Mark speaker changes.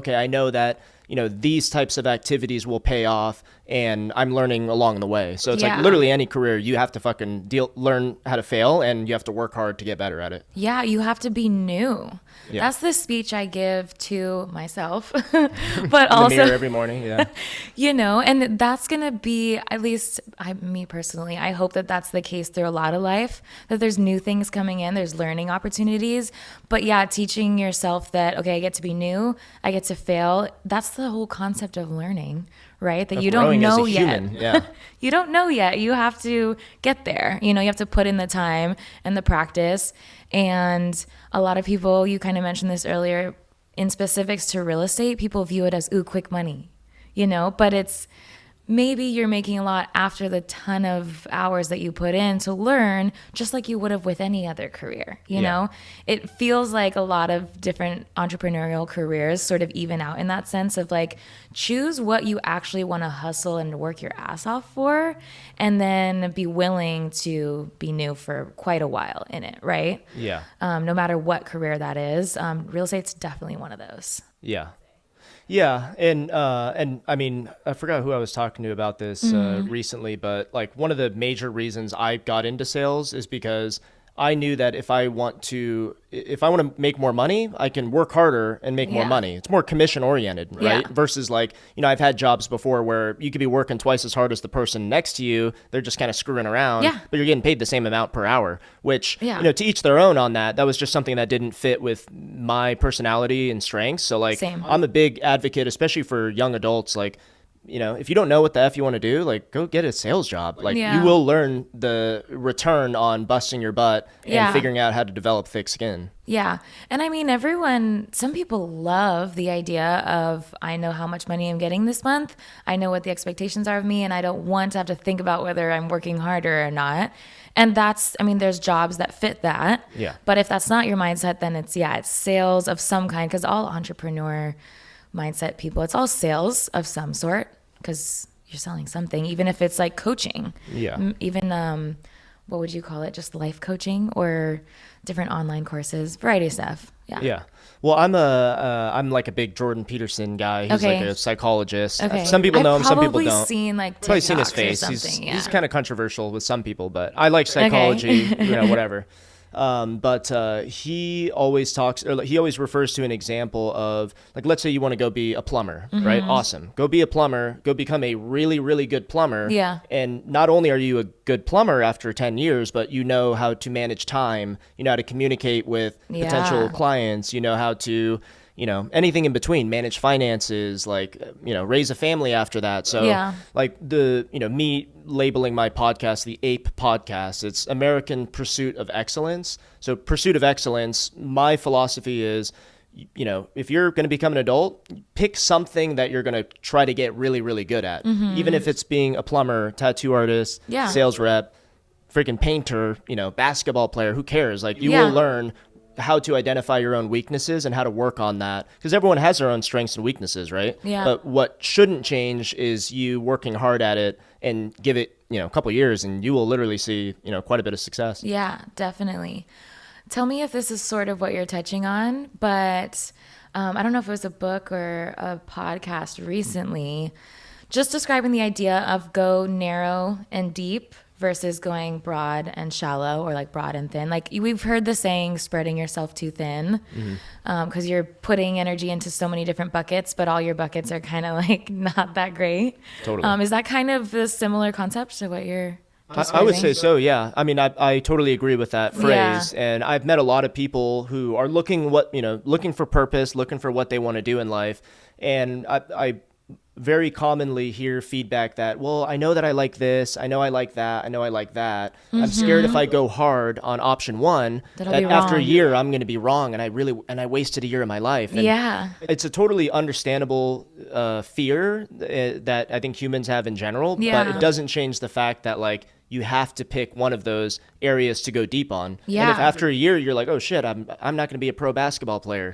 Speaker 1: okay, I know that, these types of activities will pay off, and I'm learning along the way. So it's like literally any career, you have to fucking learn how to fail, and you have to work hard to get better at it.
Speaker 2: Yeah, you have to be new. Yeah. That's the speech I give to myself, but also
Speaker 1: in the mirror every morning. Yeah,
Speaker 2: and that's gonna be, at least me personally, I hope that that's the case through a lot of life. That there's new things coming in, there's learning opportunities, but teaching yourself that I get to be new, I get to fail. That's the whole concept of learning, right? That you don't know yet.
Speaker 1: Yeah.
Speaker 2: You don't know yet. You have to get there. You have to put in the time and the practice. And a lot of people, you kind of mentioned this earlier, in specifics to real estate, people view it as, quick money, but it's maybe you're making a lot after the ton of hours that you put in to learn, just like you would have with any other career, you know? It feels like a lot of different entrepreneurial careers sort of even out in that sense of like, choose what you actually want to hustle and work your ass off for, and then be willing to be new for quite a while in it, right?
Speaker 1: Yeah.
Speaker 2: No matter what career that is, real estate's definitely one of those.
Speaker 1: Yeah. Yeah, and I mean, I forgot who I was talking to about this recently, but like one of the major reasons I got into sales is because I knew that if I want to make more money, I can work harder and make more money. It's more commission oriented, right?
Speaker 2: Yeah.
Speaker 1: Versus like, I've had jobs before where you could be working twice as hard as the person next to you. They're just kind of screwing around, but you're getting paid the same amount per hour, which, to each their own on that. That was just something that didn't fit with my personality and strengths. So like, I'm a big advocate, especially for young adults, like, if you don't know what the F you want to do, like go get a sales job. Like you will learn the return on busting your butt and figuring out how to develop thick skin.
Speaker 2: Yeah. And I mean, some people love the idea of, I know how much money I'm getting this month. I know what the expectations are of me, and I don't want to have to think about whether I'm working harder or not. And there's jobs that fit that.
Speaker 1: Yeah.
Speaker 2: But if that's not your mindset, then it's sales of some kind, because all entrepreneur mindset people, it's all sales of some sort, because you're selling something, even if it's like coaching.
Speaker 1: Yeah.
Speaker 2: Even, what would you call it? Just life coaching or different online courses, variety of stuff. Yeah.
Speaker 1: Yeah. Well, I'm like a big Jordan Peterson guy. He's like a psychologist.
Speaker 2: Okay.
Speaker 1: Some people know him, some people don't.
Speaker 2: I've probably seen like TikToks
Speaker 1: probably seen his face.
Speaker 2: Or something.
Speaker 1: He's kind of controversial with some people, but I like psychology, whatever. But he always refers to an example of, like, let's say you want to go be a plumber, right? Awesome. Go be a plumber, go become a really, really good plumber.
Speaker 2: Yeah.
Speaker 1: And not only are you a good plumber after 10 years, but you know how to manage time, you know how to communicate with potential clients, you know how to, anything in between, manage finances, like, raise a family after that. So like me labeling my podcast the APE podcast, it's American Pursuit of Excellence. So Pursuit of Excellence, my philosophy is, if you're going to become an adult, pick something that you're going to try to get really, really good at. Even if it's being a plumber, tattoo artist, sales rep, freaking painter, basketball player, who cares? Like you will learn how to identify your own weaknesses and how to work on that, because everyone has their own strengths and weaknesses, right?
Speaker 2: Yeah.
Speaker 1: But what shouldn't change is you working hard at it, and give it, a couple years, and you will literally see, quite a bit of success.
Speaker 2: Yeah, definitely. Tell me if this is sort of what you're touching on, but I don't know if it was a book or a podcast recently, just describing the idea of go narrow and deep versus going broad and shallow, or like broad and thin. Like we've heard the saying, spreading yourself too thin, because you're putting energy into so many different buckets, but all your buckets are kind of like not that great.
Speaker 1: Totally.
Speaker 2: Is that kind of the similar concept to what you're describing?
Speaker 1: I would say so, yeah. I mean, I totally agree with that phrase. And I've met a lot of people who are looking for purpose, looking for what they want to do in life. And I very commonly hear feedback that, well, I know that I like this, I know I like that, I know I like that. I'm scared if I go hard on option one, that after a year I'm going to be wrong, and I wasted a year of my life. And it's a totally understandable fear that I think humans have in general, but it doesn't change the fact that like you have to pick one of those areas to go deep on. And if after a year you're like, oh shit, I'm not going to be a pro basketball player.